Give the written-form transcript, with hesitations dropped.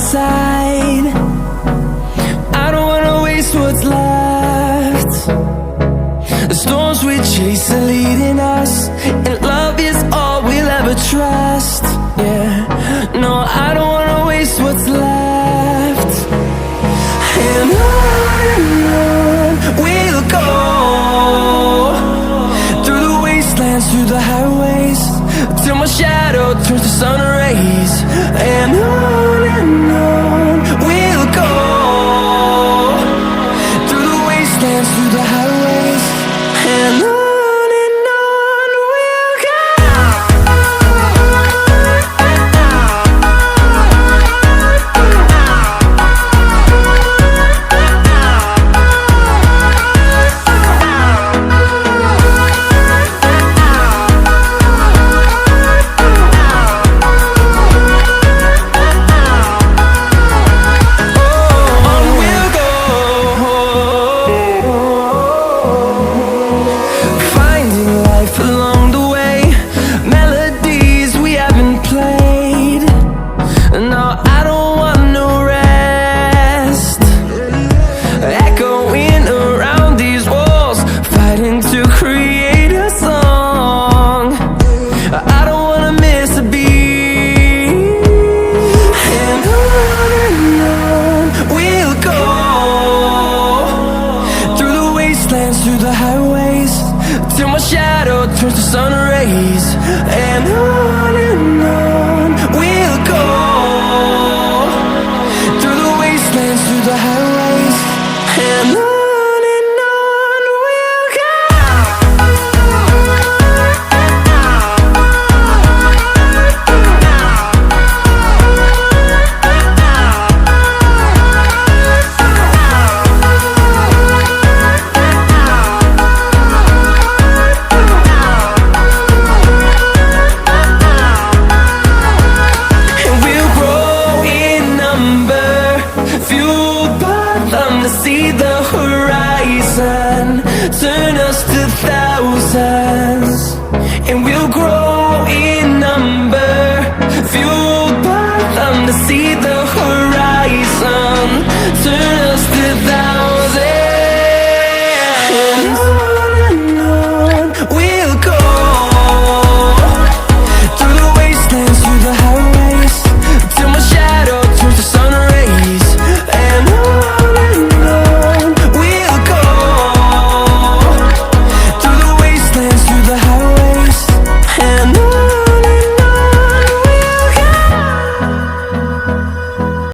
side. I don't wanna waste what's left. The storms we chase are leading us, and love is all we'll ever trust. Yeah, no, I don't wanna waste what's left. And on we'll go, through the wastelands, through the highways, till my shadow turns to sun rays. And on we'll go, through the wastelands, through the highways, and on we'll go. Through the highways, till my shadow turns to sun rays. And on we'll go, through the wastelands, through the highways, and on we'll go. To see the horizon turn us to thousands, and we'll grow in number, fueled by them to see the